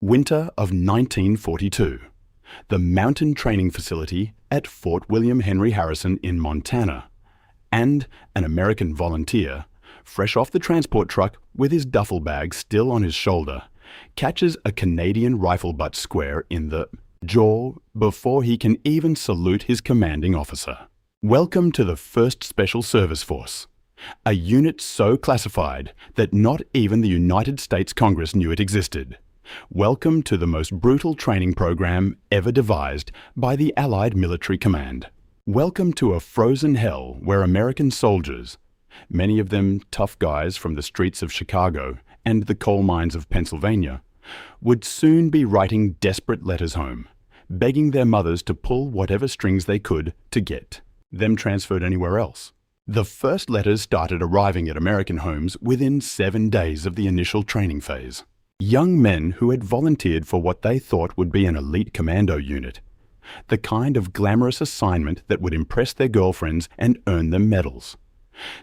Winter of 1942. The Mountain Training Facility at Fort William Henry Harrison in Montana, and an American volunteer, fresh off the transport truck with his duffel bag still on his shoulder, catches a Canadian rifle butt square in the jaw before he can even salute his commanding officer. Welcome to the 1st Special Service Force, a unit so classified that not even the United States Congress knew it existed. Welcome to the most brutal training program ever devised by the Allied Military Command. Welcome to a frozen hell where American soldiers, many of them tough guys from the streets of Chicago and the coal mines of Pennsylvania, would soon be writing desperate letters home, begging their mothers to pull whatever strings they could to get them transferred anywhere else. The first letters started arriving at American homes within 7 days of the initial training phase. Young men who had volunteered for what they thought would be an elite commando unit, the kind of glamorous assignment that would impress their girlfriends and earn them medals,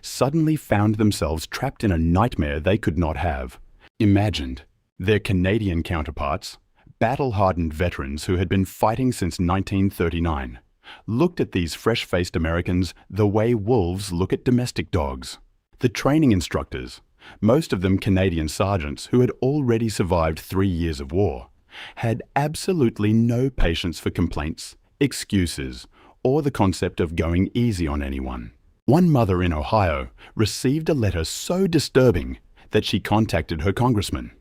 suddenly found themselves trapped in a nightmare they could not have imagined. Their Canadian counterparts, battle-hardened veterans who had been fighting since 1939, looked at these fresh-faced Americans the way wolves look at domestic dogs. The training instructors, most of them Canadian sergeants who had already survived 3 years of war, had absolutely no patience for complaints, excuses, or the concept of going easy on anyone. One mother in Ohio received a letter so disturbing that she contacted her congressman.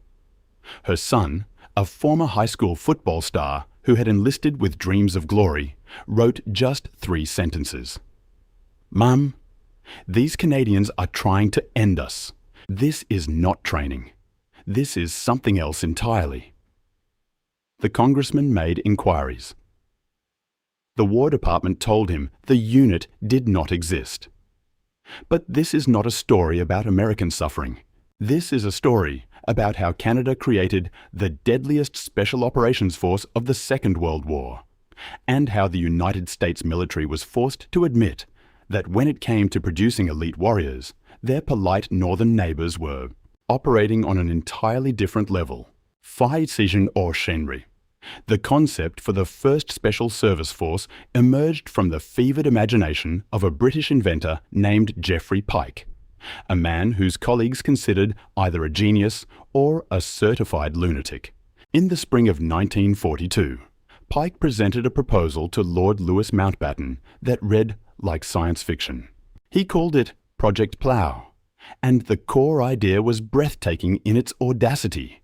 Her son, a former high school football star who had enlisted with dreams of glory, wrote just 3 sentences. "Mom, these Canadians are trying to end us. This is not training. This is something else entirely." The congressman made inquiries. The War Department told him the unit did not exist. But this is not a story about American suffering. This is a story about how Canada created the deadliest Special Operations Force of the Second World War, and how the United States military was forced to admit that when it came to producing elite warriors, their polite northern neighbors were operating on an entirely different level. Precision or Shenry. The concept for the 1st Special Service Force emerged from the fevered imagination of a British inventor named Geoffrey Pike, a man whose colleagues considered either a genius or a certified lunatic. In the spring of 1942, Pike presented a proposal to Lord Louis Mountbatten that read like science fiction. He called it Project Plough, and the core idea was breathtaking in its audacity.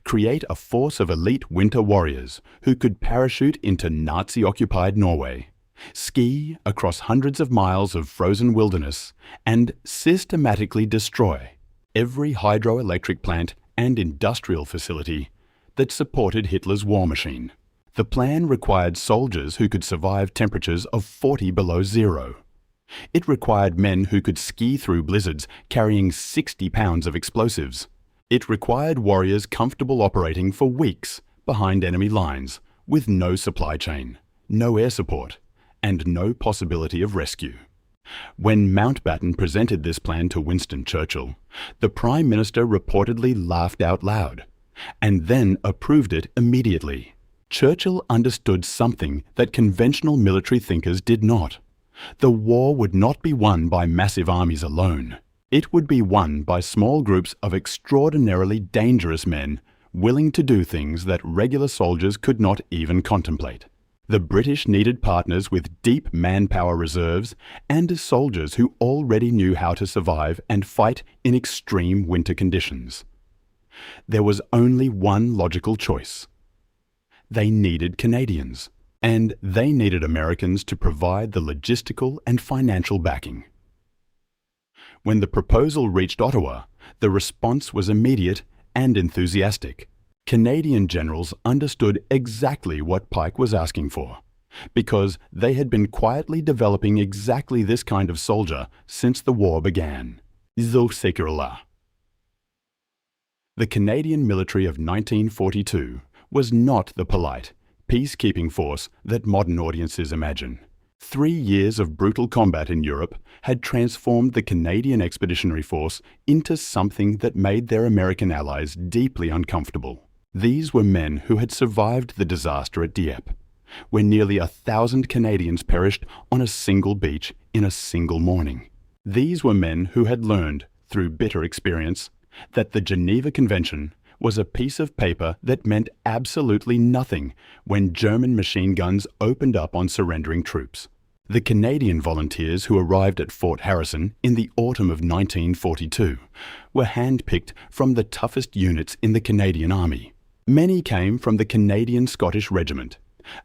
Create a force of elite winter warriors who could parachute into Nazi-occupied Norway, ski across hundreds of miles of frozen wilderness, and systematically destroy every hydroelectric plant and industrial facility that supported Hitler's war machine. The plan required soldiers who could survive temperatures of 40 below zero. It required men who could ski through blizzards carrying 60 pounds of explosives. It required warriors comfortable operating for weeks behind enemy lines with no supply chain, no air support, and no possibility of rescue. When Mountbatten presented this plan to Winston Churchill, the Prime Minister reportedly laughed out loud, and then approved it immediately. Churchill understood something that conventional military thinkers did not. The war would not be won by massive armies alone. It would be won by small groups of extraordinarily dangerous men willing to do things that regular soldiers could not even contemplate. The British needed partners with deep manpower reserves and soldiers who already knew how to survive and fight in extreme winter conditions. There was only one logical choice. They needed Canadians, and they needed Americans to provide the logistical and financial backing. When the proposal reached Ottawa, the response was immediate and enthusiastic. Canadian generals understood exactly what Pike was asking for, because they had been quietly developing exactly this kind of soldier since the war began. So sécure-là. The Canadian military of 1942 was not the polite, peacekeeping force that modern audiences imagine. 3 years of brutal combat in Europe had transformed the Canadian Expeditionary Force into something that made their American allies deeply uncomfortable. These were men who had survived the disaster at Dieppe, where nearly 1,000 Canadians perished on a single beach in a single morning. These were men who had learned, through bitter experience, that the Geneva Convention was a piece of paper that meant absolutely nothing when German machine guns opened up on surrendering troops. The Canadian volunteers who arrived at Fort Harrison in the autumn of 1942 were handpicked from the toughest units in the Canadian Army. Many came from the Canadian Scottish Regiment,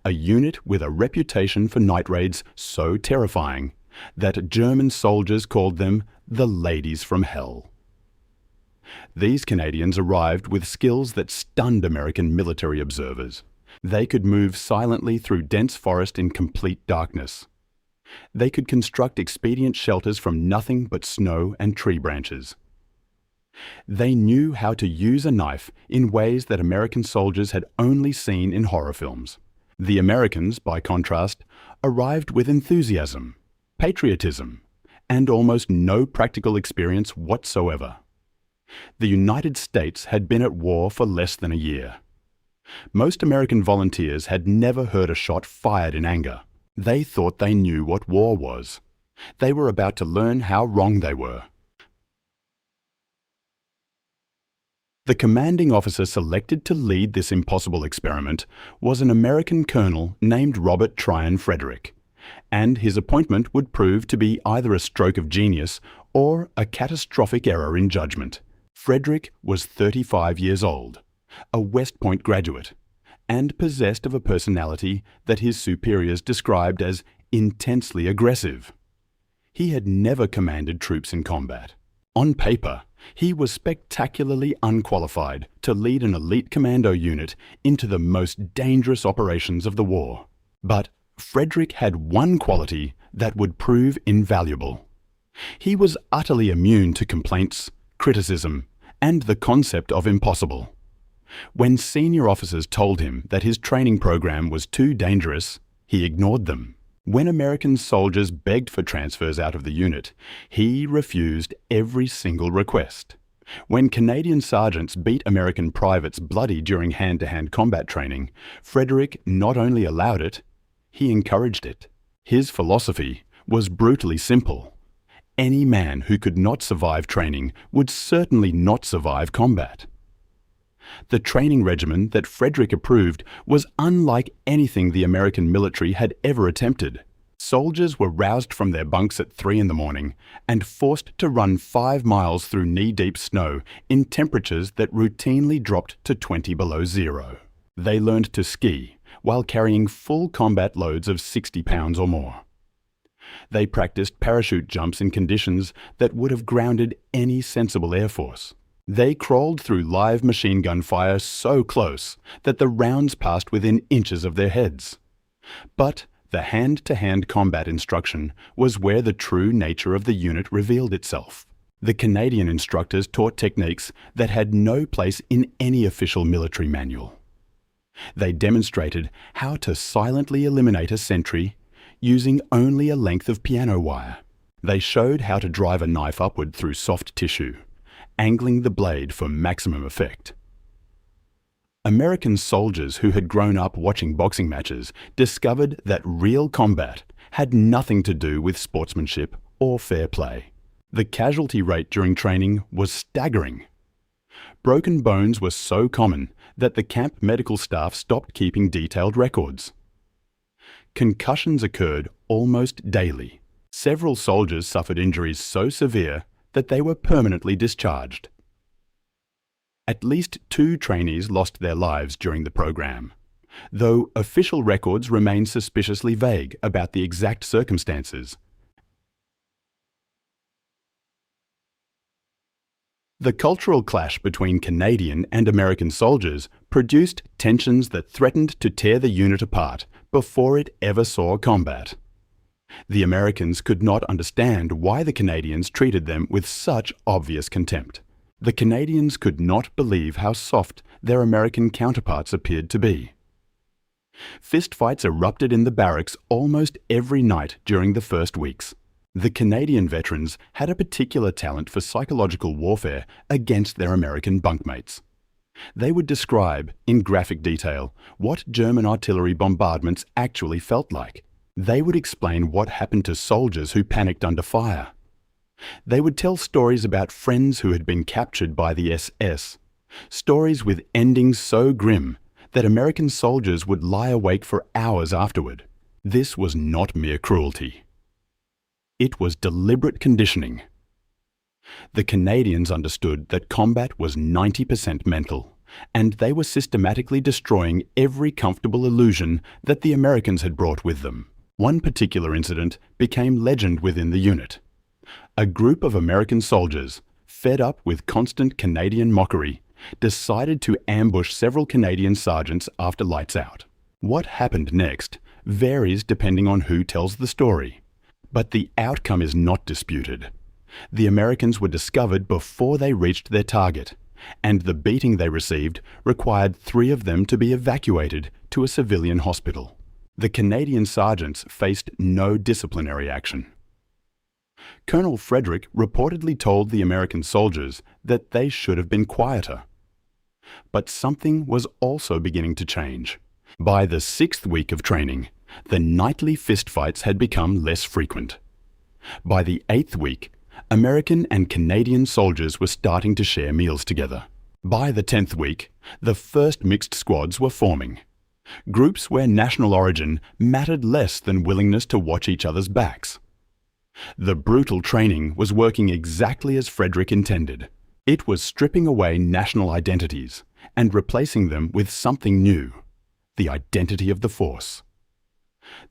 a unit with a reputation for night raids so terrifying that German soldiers called them the ladies from hell. These Canadians arrived with skills that stunned American military observers. They could move silently through dense forest in complete darkness. They could construct expedient shelters from nothing but snow and tree branches. They knew how to use a knife in ways that American soldiers had only seen in horror films. The Americans, by contrast, arrived with enthusiasm, patriotism, and almost no practical experience whatsoever. The United States had been at war for less than a year. Most American volunteers had never heard a shot fired in anger. They thought they knew what war was. They were about to learn how wrong they were. The commanding officer selected to lead this impossible experiment was an American colonel named Robert Tryon Frederick, and his appointment would prove to be either a stroke of genius or a catastrophic error in judgment. Frederick was 35 years old, a West Point graduate, and possessed of a personality that his superiors described as intensely aggressive. He had never commanded troops in combat. On paper, he was spectacularly unqualified to lead an elite commando unit into the most dangerous operations of the war. But Frederick had one quality that would prove invaluable. He was utterly immune to complaints, criticism, and the concept of impossible. When senior officers told him that his training program was too dangerous, he ignored them. When American soldiers begged for transfers out of the unit, he refused every single request. When Canadian sergeants beat American privates bloody during hand-to-hand combat training, Frederick not only allowed it, he encouraged it. His philosophy was brutally simple. Any man who could not survive training would certainly not survive combat. The training regimen that Frederick approved was unlike anything the American military had ever attempted. Soldiers were roused from their bunks at 3 in the morning and forced to run 5 miles through knee-deep snow in temperatures that routinely dropped to 20 below zero. They learned to ski while carrying full combat loads of 60 pounds or more. They practiced parachute jumps in conditions that would have grounded any sensible air force. They crawled through live machine gun fire so close that the rounds passed within inches of their heads. But the hand-to-hand combat instruction was where the true nature of the unit revealed itself. The Canadian instructors taught techniques that had no place in any official military manual. They demonstrated how to silently eliminate a sentry using only a length of piano wire. They showed how to drive a knife upward through soft tissue, angling the blade for maximum effect. American soldiers who had grown up watching boxing matches discovered that real combat had nothing to do with sportsmanship or fair play. The casualty rate during training was staggering. Broken bones were so common that the camp medical staff stopped keeping detailed records. Concussions occurred almost daily. Several soldiers suffered injuries so severe that they were permanently discharged. At least 2 trainees lost their lives during the program, though official records remain suspiciously vague about the exact circumstances. The cultural clash between Canadian and American soldiers produced tensions that threatened to tear the unit apart before it ever saw combat. The Americans could not understand why the Canadians treated them with such obvious contempt. The Canadians could not believe how soft their American counterparts appeared to be. Fistfights erupted in the barracks almost every night during the first weeks. The Canadian veterans had a particular talent for psychological warfare against their American bunkmates. They would describe, in graphic detail, what German artillery bombardments actually felt like. They would explain what happened to soldiers who panicked under fire. They would tell stories about friends who had been captured by the SS, stories with endings so grim that American soldiers would lie awake for hours afterward. This was not mere cruelty. It was deliberate conditioning. The Canadians understood that combat was 90% mental, and they were systematically destroying every comfortable illusion that the Americans had brought with them. One particular incident became legend within the unit. A group of American soldiers, fed up with constant Canadian mockery, decided to ambush several Canadian sergeants after lights out. What happened next varies depending on who tells the story, but the outcome is not disputed. The Americans were discovered before they reached their target, and the beating they received required 3 of them to be evacuated to a civilian hospital. The Canadian sergeants faced no disciplinary action. Colonel Frederick reportedly told the American soldiers that they should have been quieter. But something was also beginning to change. By the 6th week of training, the nightly fistfights had become less frequent. By the 8th week, American and Canadian soldiers were starting to share meals together. By the 10th week, the first mixed squads were forming. Groups where national origin mattered less than willingness to watch each other's backs. The brutal training was working exactly as Frederick intended. It was stripping away national identities and replacing them with something new, the identity of the force.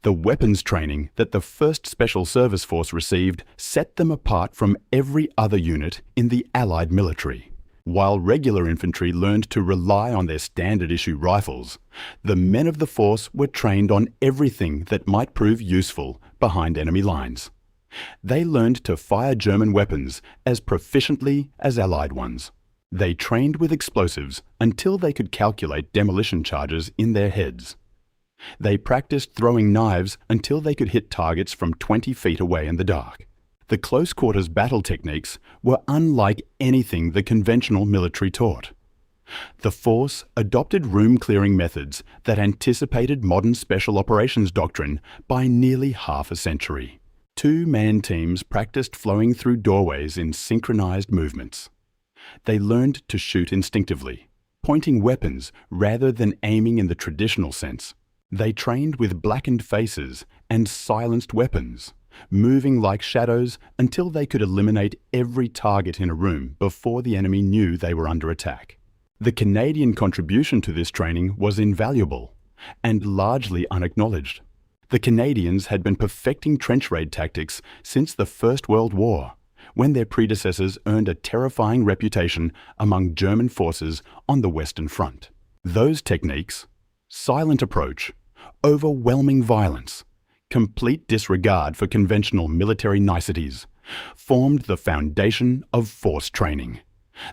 The weapons training that the 1st Special Service Force received set them apart from every other unit in the Allied military. While regular infantry learned to rely on their standard-issue rifles, the men of the force were trained on everything that might prove useful behind enemy lines. They learned to fire German weapons as proficiently as Allied ones. They trained with explosives until they could calculate demolition charges in their heads. They practiced throwing knives until they could hit targets from 20 feet away in the dark. The close-quarters battle techniques were unlike anything the conventional military taught. The force adopted room-clearing methods that anticipated modern special operations doctrine by nearly half a century. 2-man teams practiced flowing through doorways in synchronized movements. They learned to shoot instinctively, pointing weapons rather than aiming in the traditional sense. They trained with blackened faces and silenced weapons, moving like shadows until they could eliminate every target in a room before the enemy knew they were under attack. The Canadian contribution to this training was invaluable and largely unacknowledged. The Canadians had been perfecting trench raid tactics since the First World War, when their predecessors earned a terrifying reputation among German forces on the Western Front. Those techniques, silent approach, overwhelming violence, complete disregard for conventional military niceties, formed the foundation of force training.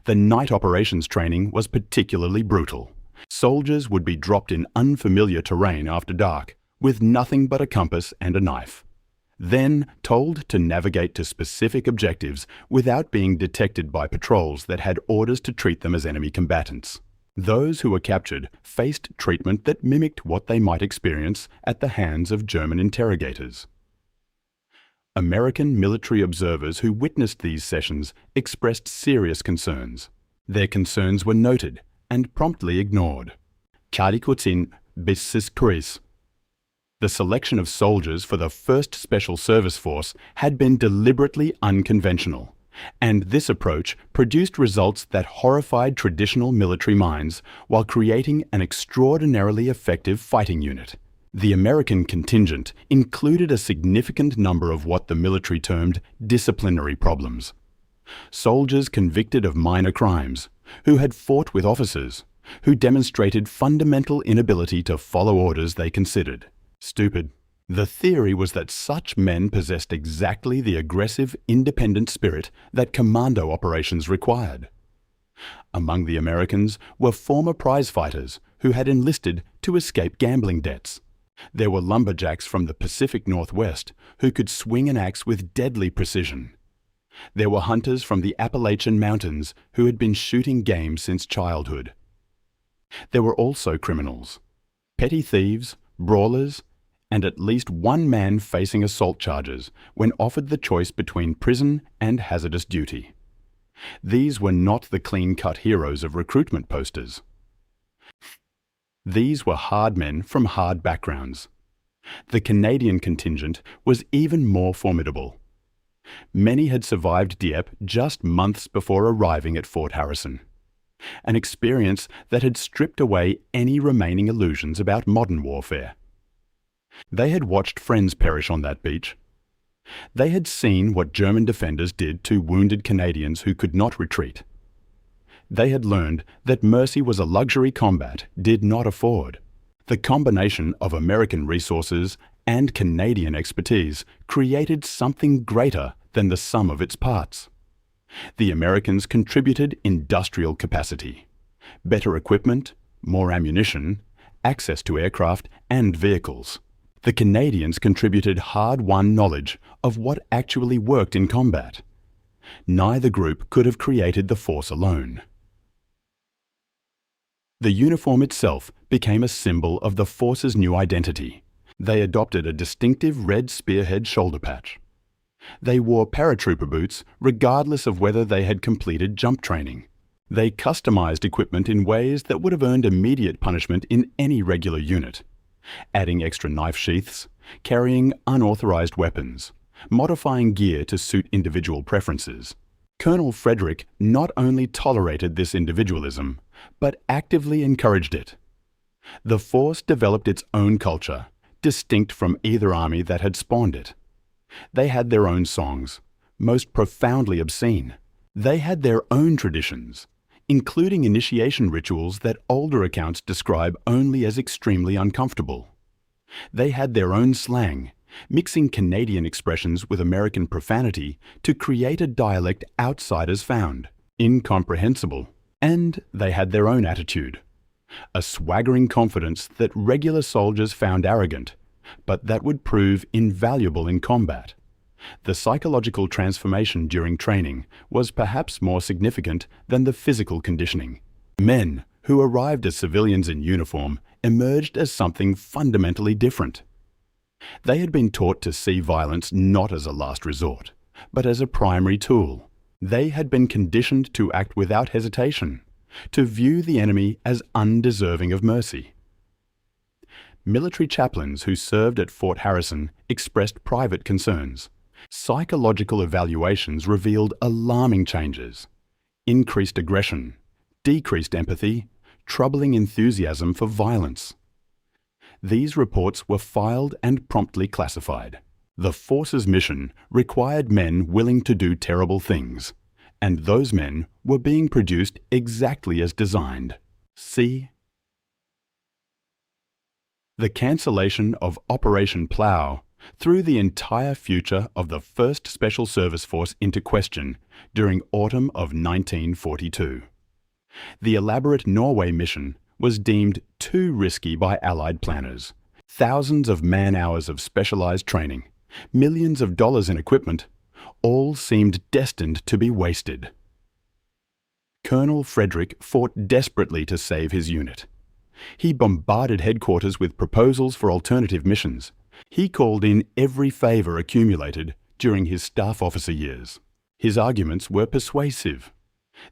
The night operations training was particularly brutal. Soldiers would be dropped in unfamiliar terrain after dark, with nothing but a compass and a knife. Then told to navigate to specific objectives without being detected by patrols that had orders to treat them as enemy combatants. Those who were captured faced treatment that mimicked what they might experience at the hands of German interrogators. American military observers who witnessed these sessions expressed serious concerns. Their concerns were noted and promptly ignored. Kadikutin bis Chris. The selection of soldiers for the 1st Special Service Force had been deliberately unconventional, and this approach produced results that horrified traditional military minds while creating an extraordinarily effective fighting unit. The American contingent included a significant number of what the military termed disciplinary problems. Soldiers convicted of minor crimes, who had fought with officers, who demonstrated fundamental inability to follow orders they considered stupid. The theory was that such men possessed exactly the aggressive, independent spirit that commando operations required. Among the Americans were former prize-fighters who had enlisted to escape gambling debts. There were lumberjacks from the Pacific Northwest who could swing an axe with deadly precision. There were hunters from the Appalachian Mountains who had been shooting game since childhood. There were also criminals, petty thieves, brawlers, and at least one man facing assault charges when offered the choice between prison and hazardous duty. These were not the clean-cut heroes of recruitment posters. These were hard men from hard backgrounds. The Canadian contingent was even more formidable. Many had survived Dieppe just months before arriving at Fort Harrison, an experience that had stripped away any remaining illusions about modern warfare. They had watched friends perish on that beach. They had seen what German defenders did to wounded Canadians who could not retreat. They had learned that mercy was a luxury combat did not afford. The combination of American resources and Canadian expertise created something greater than the sum of its parts. The Americans contributed industrial capacity, better equipment, more ammunition, access to aircraft and vehicles. The Canadians contributed hard-won knowledge of what actually worked in combat. Neither group could have created the force alone. The uniform itself became a symbol of the force's new identity. They adopted a distinctive red spearhead shoulder patch. They wore paratrooper boots regardless of whether they had completed jump training. They customized equipment in ways that would have earned immediate punishment in any regular unit, adding extra knife sheaths, carrying unauthorized weapons, modifying gear to suit individual preferences. Colonel Frederick not only tolerated this individualism, but actively encouraged it. The force developed its own culture, distinct from either army that had spawned it. They had their own songs, most profoundly obscene. They had their own traditions, including initiation rituals that older accounts describe only as extremely uncomfortable. They had their own slang, mixing Canadian expressions with American profanity to create a dialect outsiders found incomprehensible. And they had their own attitude, a swaggering confidence that regular soldiers found arrogant, but that would prove invaluable in combat. The psychological transformation during training was perhaps more significant than the physical conditioning. Men who arrived as civilians in uniform emerged as something fundamentally different. They had been taught to see violence not as a last resort, but as a primary tool. They had been conditioned to act without hesitation, to view the enemy as undeserving of mercy. Military chaplains who served at Fort Harrison expressed private concerns. Psychological evaluations revealed alarming changes: increased aggression, decreased empathy, troubling enthusiasm for violence. These reports were filed and promptly classified. The force's mission required men willing to do terrible things, and those men were being produced exactly as designed. See the cancellation of Operation Plough threw the entire future of the 1st Special Service Force into question during autumn of 1942. The elaborate Norway mission was deemed too risky by Allied planners. Thousands of man-hours of specialized training, millions of dollars in equipment, all seemed destined to be wasted. Colonel Frederick fought desperately to save his unit. He bombarded headquarters with proposals for alternative missions. He called in every favor accumulated during his staff officer years. His arguments were persuasive.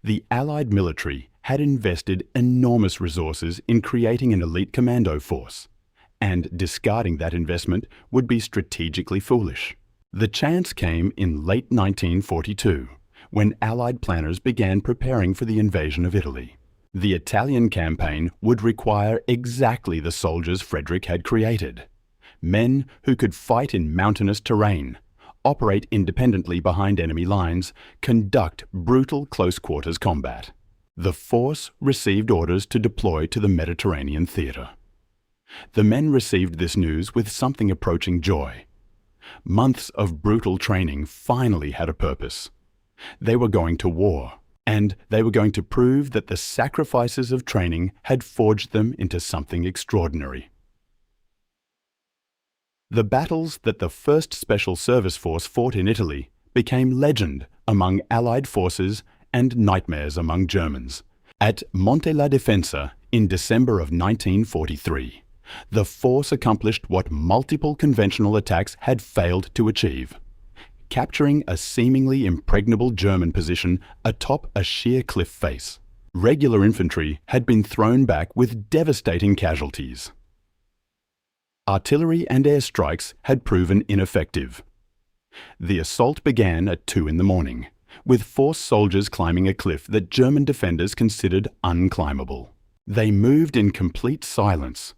The Allied military had invested enormous resources in creating an elite commando force, and discarding that investment would be strategically foolish. The chance came in late 1942, when Allied planners began preparing for the invasion of Italy. The Italian campaign would require exactly the soldiers Frederick had created: men who could fight in mountainous terrain, operate independently behind enemy lines, conduct brutal close-quarters combat. The force received orders to deploy to the Mediterranean theater. The men received this news with something approaching joy. Months of brutal training finally had a purpose. They were going to war, and they were going to prove that the sacrifices of training had forged them into something extraordinary. The battles that the 1st Special Service Force fought in Italy became legend among Allied forces and nightmares among Germans. At Monte la Defensa In December of 1943, the force accomplished what multiple conventional attacks had failed to achieve, capturing a seemingly impregnable German position atop a sheer cliff face. Regular infantry had been thrown back with devastating casualties. Artillery and airstrikes had proven ineffective. The assault began at 2 in the morning, with forced soldiers climbing a cliff that German defenders considered unclimbable. They moved in complete silence,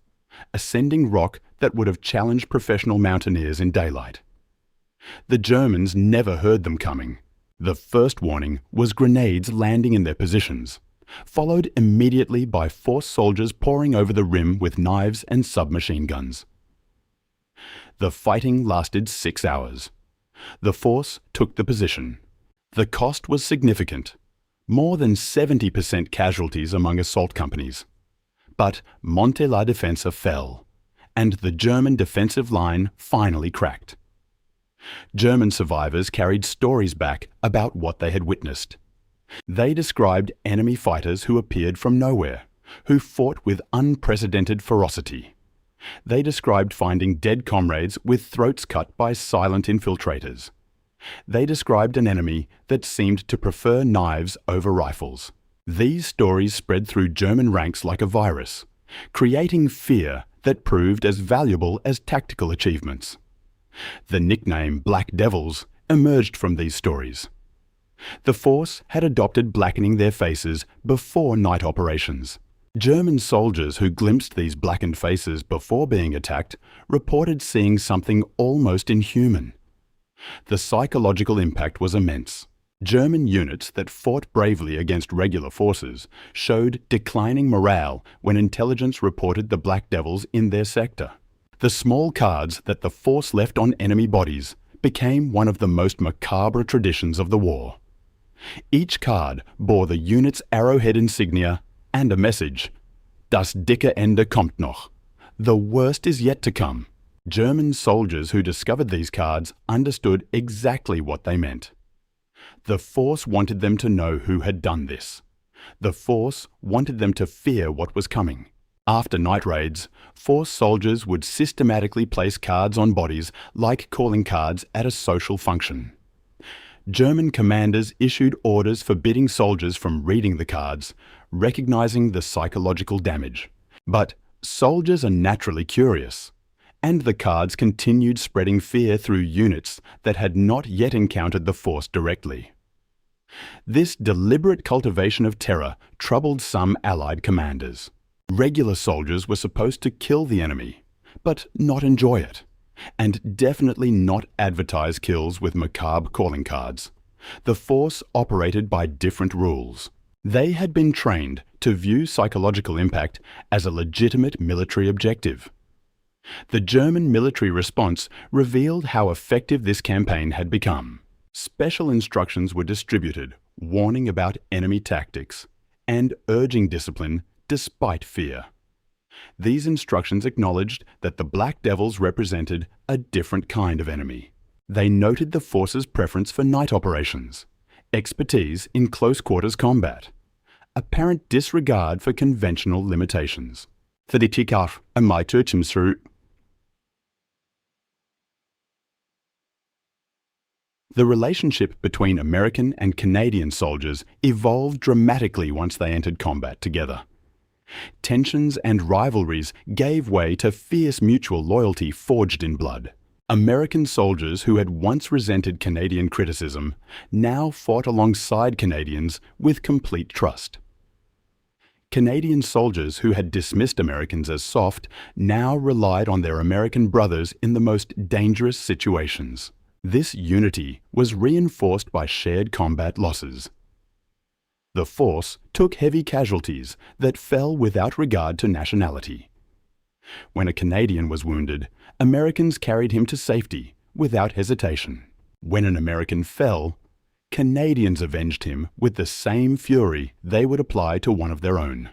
ascending rock that would have challenged professional mountaineers in daylight. The Germans never heard them coming. The first warning was grenades landing in their positions, followed immediately by forced soldiers pouring over the rim with knives and submachine guns. The fighting lasted 6 hours. The force took the position. The cost was significant, more than 70% casualties among assault companies. But Monte la Defensa fell, and the German defensive line finally cracked. German survivors carried stories back about what they had witnessed. They described enemy fighters who appeared from nowhere, who fought with unprecedented ferocity. They described finding dead comrades with throats cut by silent infiltrators. They described an enemy that seemed to prefer knives over rifles. These stories spread through German ranks like a virus, creating fear that proved as valuable as tactical achievements. The nickname Black Devils emerged from these stories. The force had adopted blackening their faces before night operations. German soldiers who glimpsed these blackened faces before being attacked reported seeing something almost inhuman. The psychological impact was immense. German units that fought bravely against regular forces showed declining morale when intelligence reported the Black Devils in their sector. The small cards that the force left on enemy bodies became one of the most macabre traditions of the war. Each card bore the unit's arrowhead insignia and a message: Das dicke Ende kommt noch. The worst is yet to come. German soldiers who discovered these cards understood exactly what they meant. The force wanted them to know who had done this. The force wanted them to fear what was coming. After night raids, force soldiers would systematically place cards on bodies like calling cards at a social function. German commanders issued orders forbidding soldiers from reading the cards, recognizing the psychological damage. But soldiers are naturally curious, and the cards continued spreading fear through units that had not yet encountered the force directly. This deliberate cultivation of terror troubled some Allied commanders. Regular soldiers were supposed to kill the enemy, but not enjoy it, and definitely not advertise kills with macabre calling cards. The force operated by different rules. They had been trained to view psychological impact as a legitimate military objective. The German military response revealed how effective this campaign had become. Special instructions were distributed, warning about enemy tactics and urging discipline despite fear. These instructions acknowledged that the Black Devils represented a different kind of enemy. They noted the force's preference for night operations, expertise in close-quarters combat, apparent disregard for conventional limitations. The relationship between American and Canadian soldiers evolved dramatically once they entered combat together. Tensions and rivalries gave way to fierce mutual loyalty forged in blood. American soldiers who had once resented Canadian criticism now fought alongside Canadians with complete trust. Canadian soldiers who had dismissed Americans as soft now relied on their American brothers in the most dangerous situations. This unity was reinforced by shared combat losses. The force took heavy casualties that fell without regard to nationality. When a Canadian was wounded, Americans carried him to safety without hesitation. When an American fell, Canadians avenged him with the same fury they would apply to one of their own.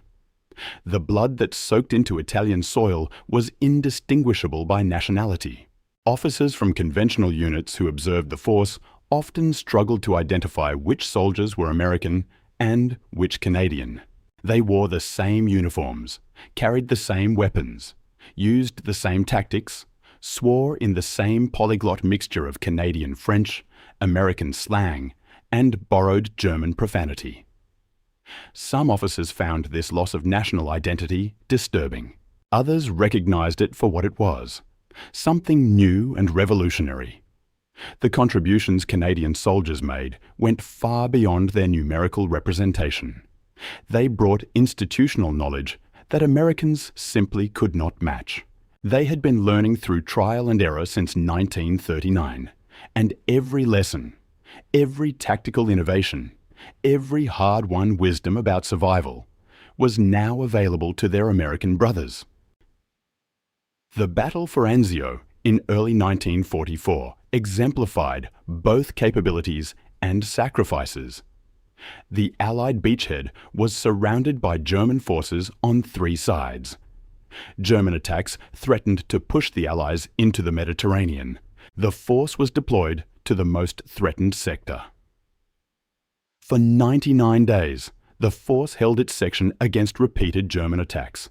The blood that soaked into Italian soil was indistinguishable by nationality. Officers from conventional units who observed the force often struggled to identify which soldiers were American and which Canadian. They wore the same uniforms, carried the same weapons, used the same tactics, swore in the same polyglot mixture of Canadian French, American slang, and borrowed German profanity. Some officers found this loss of national identity disturbing. Others recognized it for what it was, something new and revolutionary. The contributions Canadian soldiers made went far beyond their numerical representation. They brought institutional knowledge that Americans simply could not match. They had been learning through trial and error since 1939, and every lesson, every tactical innovation, every hard-won wisdom about survival was now available to their American brothers. The Battle for Anzio in early 1944 exemplified both capabilities and sacrifices. The Allied beachhead was surrounded by German forces on three sides. German attacks threatened to push the Allies into the Mediterranean. The force was deployed to the most threatened sector. For 99 days, the force held its section against repeated German attacks.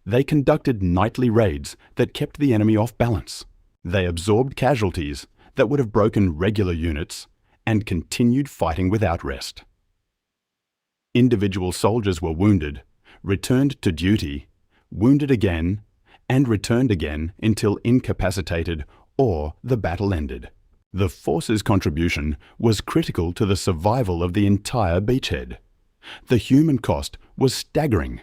They conducted nightly raids that kept the enemy off balance. They absorbed casualties that would have broken regular units and continued fighting without rest. Individual soldiers were wounded, returned to duty, wounded again, and returned again until incapacitated or the battle ended. The force's contribution was critical to the survival of the entire beachhead. The human cost was staggering.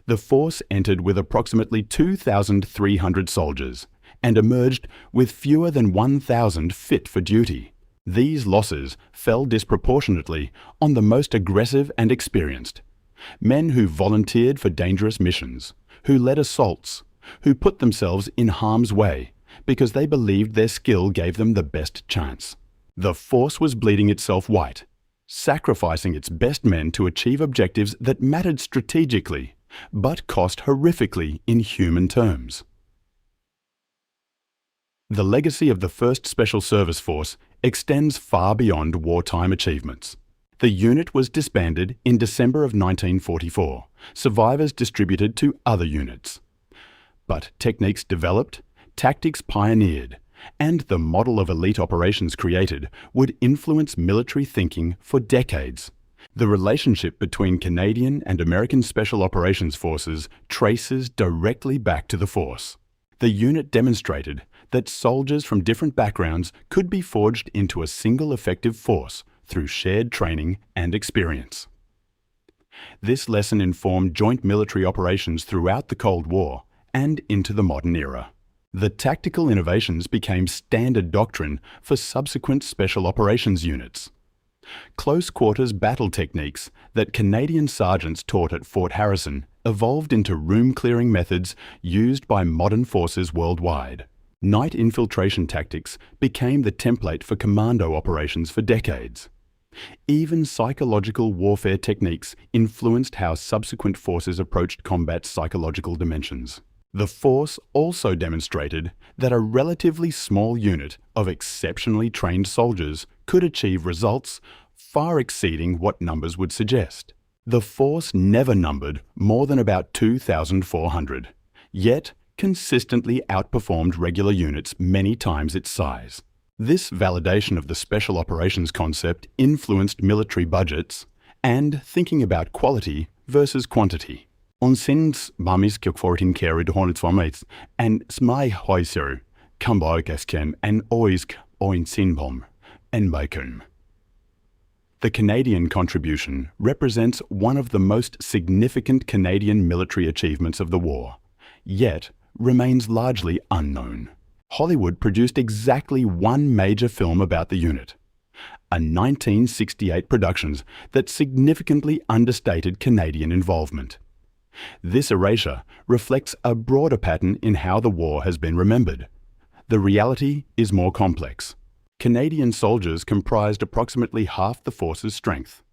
The force entered with approximately 2,300 soldiers and emerged with fewer than 1,000 fit for duty. These losses fell disproportionately on the most aggressive and experienced. Men who volunteered for dangerous missions, who led assaults, who put themselves in harm's way because they believed their skill gave them the best chance. The force was bleeding itself white, sacrificing its best men to achieve objectives that mattered strategically, but cost horrifically in human terms. The legacy of the 1st Special Service Force extends far beyond wartime achievements. The unit was disbanded in December of 1944, survivors distributed to other units. But techniques developed, tactics pioneered, and the model of elite operations created would influence military thinking for decades. The relationship between Canadian and American Special Operations Forces traces directly back to the force. The unit demonstrated that soldiers from different backgrounds could be forged into a single effective force through shared training and experience. This lesson informed joint military operations throughout the Cold War and into the modern era. The tactical innovations became standard doctrine for subsequent special operations units. Close-quarters battle techniques that Canadian sergeants taught at Fort Harrison evolved into room-clearing methods used by modern forces worldwide. Night infiltration tactics became the template for commando operations for decades. Even psychological warfare techniques influenced how subsequent forces approached combat's psychological dimensions. The force also demonstrated that a relatively small unit of exceptionally trained soldiers could achieve results far exceeding what numbers would suggest. The force never numbered more than about 2,400, yet consistently outperformed regular units many times its size. This validation of the special operations concept influenced military budgets and thinking about quality versus quantity. Onsinds mamis kjokfortin carried hornets formats and smai hoiser kambargaskem and oisk oinsinbom and baikulm. The Canadian contribution represents one of the most significant Canadian military achievements of the war, yet remains largely unknown. Hollywood produced exactly one major film about the unit, a 1968 production that significantly understated Canadian involvement. This erasure reflects a broader pattern in how the war has been remembered. The reality is more complex. Canadian soldiers comprised approximately half the force's strength.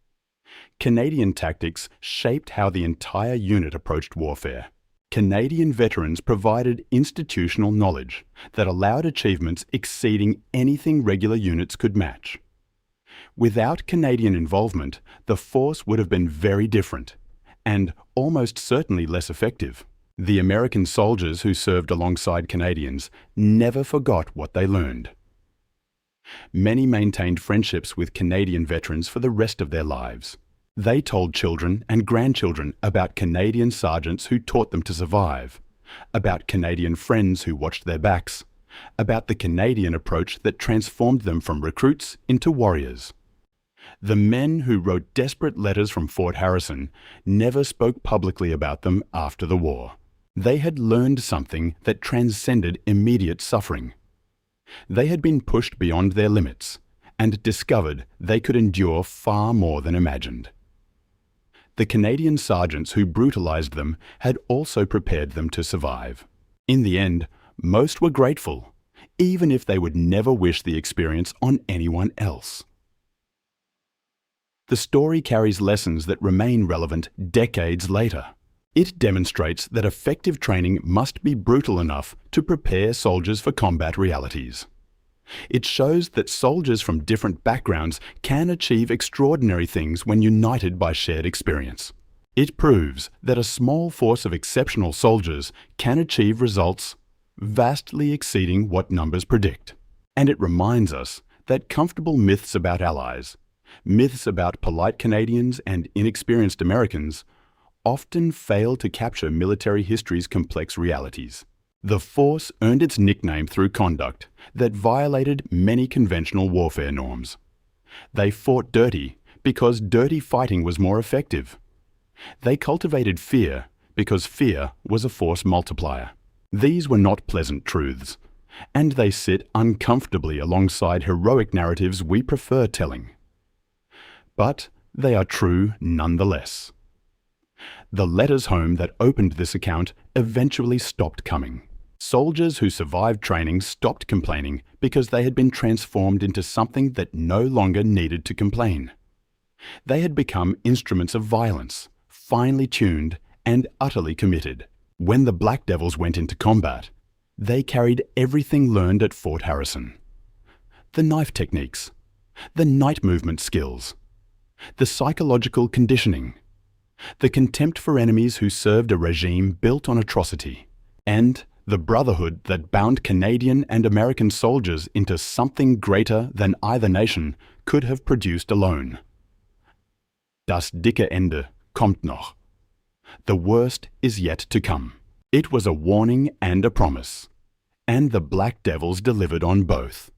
Canadian tactics shaped how the entire unit approached warfare. Canadian veterans provided institutional knowledge that allowed achievements exceeding anything regular units could match. Without Canadian involvement, the force would have been very different, and almost certainly less effective. The American soldiers who served alongside Canadians never forgot what they learned. Many maintained friendships with Canadian veterans for the rest of their lives. They told children and grandchildren about Canadian sergeants who taught them to survive, about Canadian friends who watched their backs, about the Canadian approach that transformed them from recruits into warriors. The men who wrote desperate letters from Fort Harrison never spoke publicly about them after the war. They had learned something that transcended immediate suffering. They had been pushed beyond their limits and discovered they could endure far more than imagined. The Canadian sergeants who brutalized them had also prepared them to survive. In the end, most were grateful, even if they would never wish the experience on anyone else. The story carries lessons that remain relevant decades later. It demonstrates that effective training must be brutal enough to prepare soldiers for combat realities. It shows that soldiers from different backgrounds can achieve extraordinary things when united by shared experience. It proves that a small force of exceptional soldiers can achieve results vastly exceeding what numbers predict. And it reminds us that comfortable myths about allies, myths about polite Canadians and inexperienced Americans, often fail to capture military history's complex realities. The force earned its nickname through conduct that violated many conventional warfare norms. They fought dirty because dirty fighting was more effective. They cultivated fear because fear was a force multiplier. These were not pleasant truths, and they sit uncomfortably alongside heroic narratives we prefer telling. But they are true nonetheless. The letters home that opened this account eventually stopped coming. Soldiers who survived training stopped complaining because they had been transformed into something that no longer needed to complain. They had become instruments of violence, finely tuned and utterly committed. When the Black Devils went into combat, they carried everything learned at Fort Harrison. The knife techniques, the night movement skills, the psychological conditioning, the contempt for enemies who served a regime built on atrocity, and the brotherhood that bound Canadian and American soldiers into something greater than either nation could have produced alone. Das dicke Ende kommt noch. The worst is yet to come. It was a warning and a promise, and the Black Devils delivered on both.